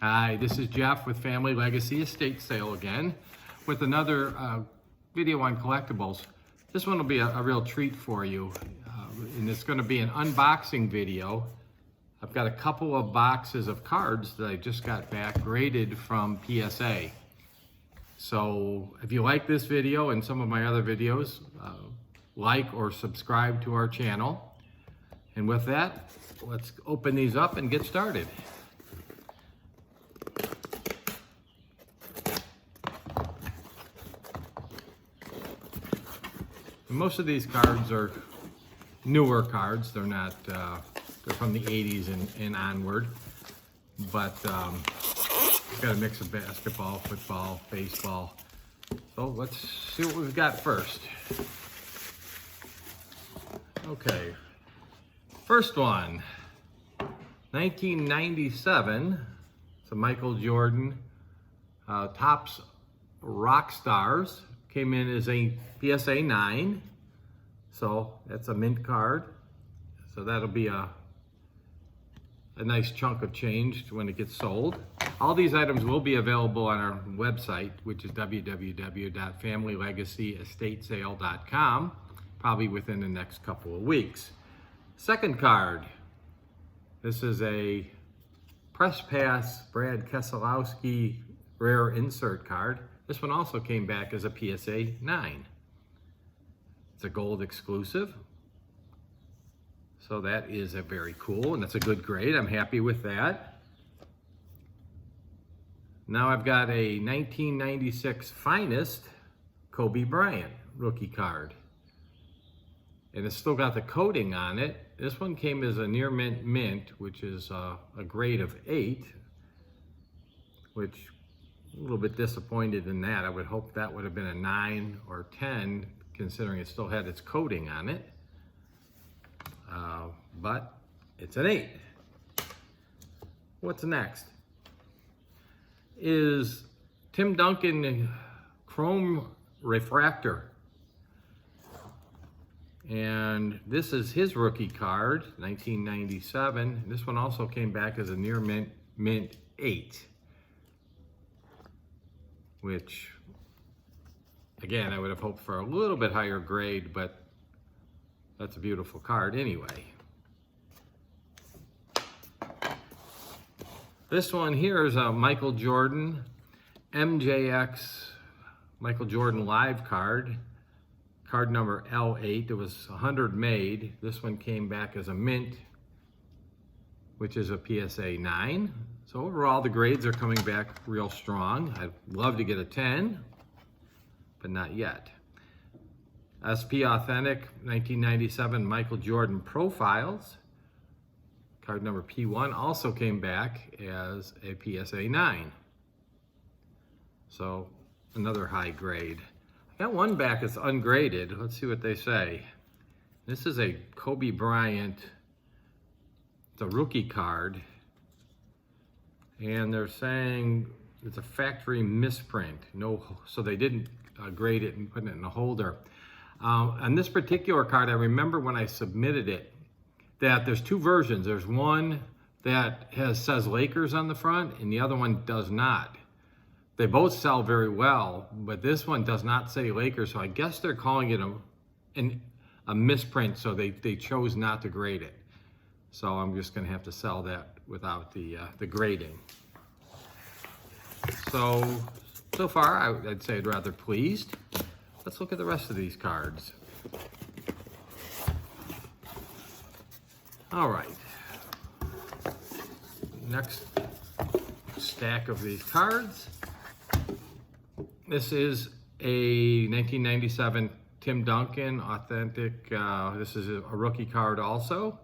Hi, this is Jeff with Family Legacy Estate Sale again with another video on collectibles. This one will be a real treat for you, and it's going to be an unboxing video. I've got a couple of boxes of cards that I just got back graded from PSA. So if you like this video and some of my other videos, like or subscribe to our channel. And with that, let's open these up and get started. Most of these cards are newer cards. They're not, they're from the 80s and onward. But we've got a mix of basketball, football, baseball. So let's see what we've got first. Okay, first one, 1997. It's a Michael Jordan Topps Rock Stars. Came in as a PSA 9, so that's a mint card. So that'll be a nice chunk of change when it gets sold. All these items will be available on our website, which is www.familylegacyestatesale.com, probably within the next couple of weeks. Second card, this is a Press Pass Brad Keselowski rare insert card. This one also came back as a PSA 9. It's a gold exclusive. So that is a very cool, and that's a good grade. I'm happy with that. Now I've got a 1996 Finest Kobe Bryant rookie card. And it's still got the coating on it. This one came as a near mint, which is a grade of 8, which a little bit disappointed in that. I would hope that would have been a 9 or 10, considering it still had its coating on it. But it's an 8. What's next? Is Tim Duncan Chrome Refractor. And this is his rookie card, 1997. This one also came back as a near mint 8. Which, again, I would have hoped for a little bit higher grade, but that's a beautiful card anyway. This one here is a Michael Jordan MJX Michael Jordan Live card, card number L8. There was 100 made. This one came back as a mint, which is a PSA 9. So overall, the grades are coming back real strong. I'd love to get a 10, but not yet. SP Authentic 1997 Michael Jordan Profiles. Card number P1 also came back as a PSA 9. So another high grade. I got one back that's ungraded. Let's see what they say. This is a Kobe Bryant. It's a rookie card. And they're saying it's a factory misprint. No, so they didn't grade it and put it in a holder. On this particular card, I remember when I submitted it that there's two versions. There's one that says Lakers on the front, and the other one does not. They both sell very well, but this one does not say Lakers, so I guess they're calling it a misprint, so they chose not to grade it. So I'm just gonna have to sell that without the grading. So far, I'd say I'd rather pleased. Let's look at the rest of these cards. All right. Next stack of these cards. This is a 1997 Tim Duncan Authentic. This is a rookie card also.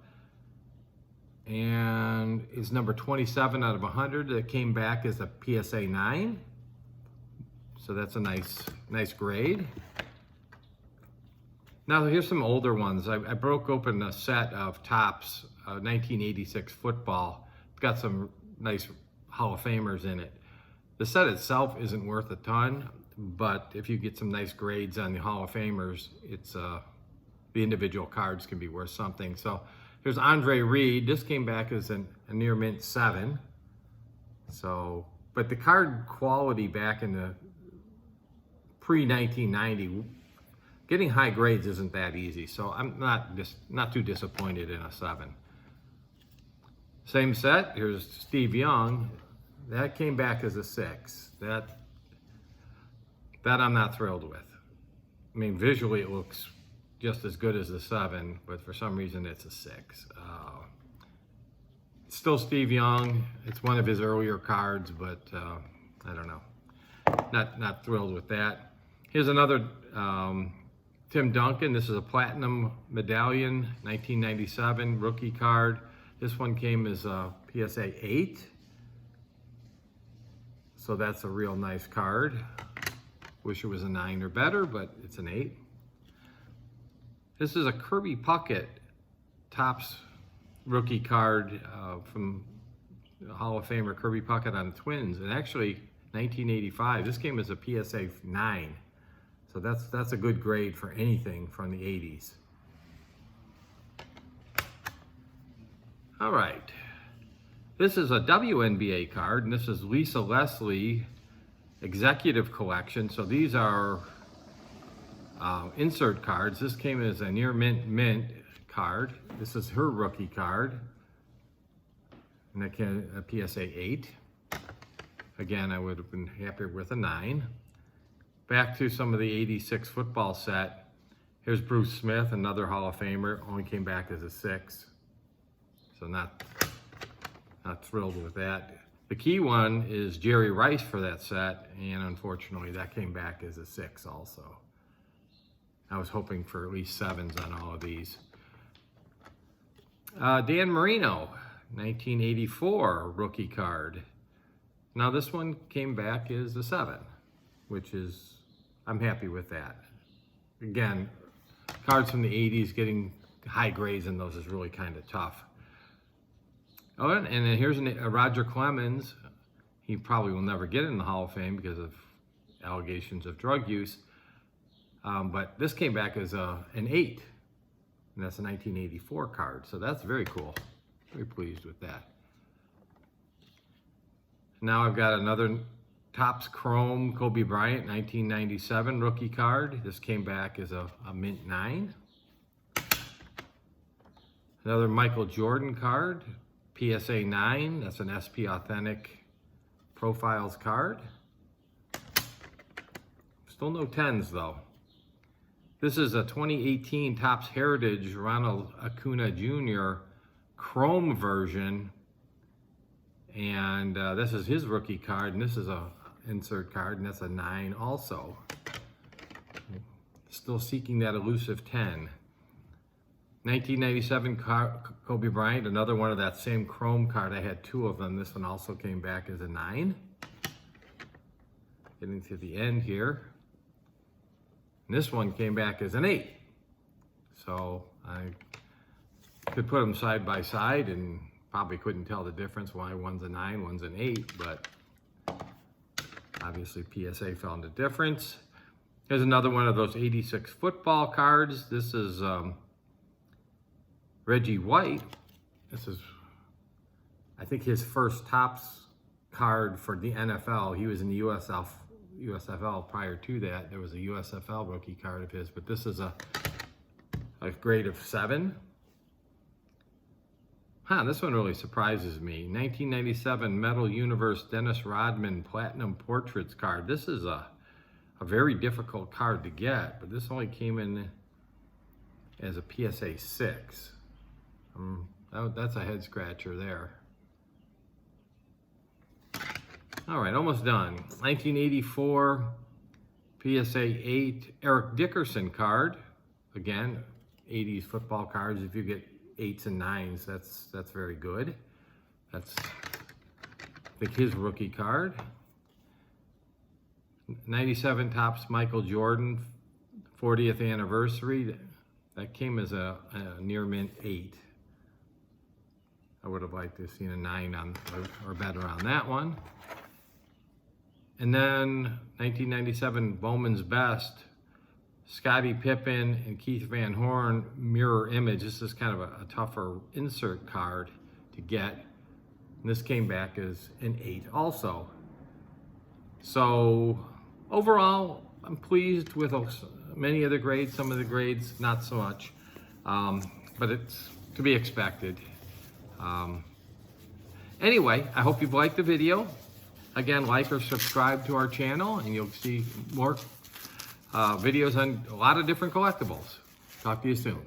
And it's number 27 out of 100 that came back as a PSA 9. So that's a nice grade. Now here's some older ones. I broke open a set of Topps 1986 football. It's got some nice Hall of Famers in it. The set itself isn't worth a ton, but if you get some nice grades on the Hall of Famers, it's the individual cards can be worth something. So here's Andre Reed. This came back as a near mint 7. So, but the card quality back in the pre-1990, getting high grades isn't that easy. So I'm not too disappointed in a 7. Same set, here's Steve Young. That came back as a 6. That I'm not thrilled with. I mean, visually it looks just as good as the 7, but for some reason it's a 6. It's still Steve Young. It's one of his earlier cards, but I don't know. Not thrilled with that. Here's another Tim Duncan. This is a platinum medallion, 1997 rookie card. This one came as a PSA 8. So that's a real nice card. Wish it was a 9 or better, but it's an 8. This is a Kirby Puckett Topps rookie card from Hall of Famer Kirby Puckett on the Twins. And actually, 1985, this came as a PSA 9. So that's a good grade for anything from the 80s. All right. This is a WNBA card, and this is Lisa Leslie Executive Collection. So these are insert cards. This came as a near mint card. This is her rookie card, and that came a PSA 8. Again, I would have been happier with a 9. Back to some of the 86 football set. Here's Bruce Smith, another Hall of Famer. Only came back as a 6. So not thrilled with that. The key one is Jerry Rice for that set, and unfortunately that came back as a 6 also. I was hoping for at least 7s on all of these. Dan Marino, 1984 rookie card. Now this one came back as a 7, which is, I'm happy with that. Again, cards from the 80s, getting high grades in those is really kind of tough. Oh, and then here's a Roger Clemens. He probably will never get in the Hall of Fame because of allegations of drug use. But this came back as an 8. And that's a 1984 card. So that's very cool. Very pleased with that. Now I've got another Topps Chrome Kobe Bryant 1997 rookie card. This came back as a mint 9. Another Michael Jordan card. PSA 9, that's an SP Authentic Profiles card. Still no 10s though. This is a 2018 Topps Heritage Ronald Acuna Jr. Chrome version. And this is his rookie card, and this is a insert card, and that's a 9 also. Still seeking that elusive 10. 1997 Kobe Bryant, another one of that same Chrome card. I had 2 of them. This one also came back as a 9. Getting to the end here. And this one came back as an 8. So I could put them side by side and probably couldn't tell the difference why one's a 9, one's an 8, but obviously PSA found a difference. Here's another one of those 86 football cards. This is Reggie White. This is, I think, his first Topps card for the NFL. He was in the USFL prior to that. There was a USFL rookie card of his, but this is a grade of 7. This one really surprises me. 1997 Metal Universe Dennis Rodman Platinum Portraits card. This is a very difficult card to get, but this only came in as a PSA 6. That's a head scratcher there. All right, almost done. 1984 PSA 8 Eric Dickerson card. Again, 80s football cards. If you get 8s and 9s, that's very good. That's, I think, his rookie card. 97 Topps Michael Jordan 40th anniversary. That came as a near mint 8. I would have liked to have seen a 9 on or better on that one. And then 1997 Bowman's Best, Scottie Pippen and Keith Van Horn mirror image. This is kind of a tougher insert card to get. And this came back as an 8 also. So overall, I'm pleased with many of the grades. Some of the grades, not so much. But it's to be expected. Anyway, I hope you've liked the video. Again, like or subscribe to our channel and you'll see more videos on a lot of different collectibles. Talk to you soon.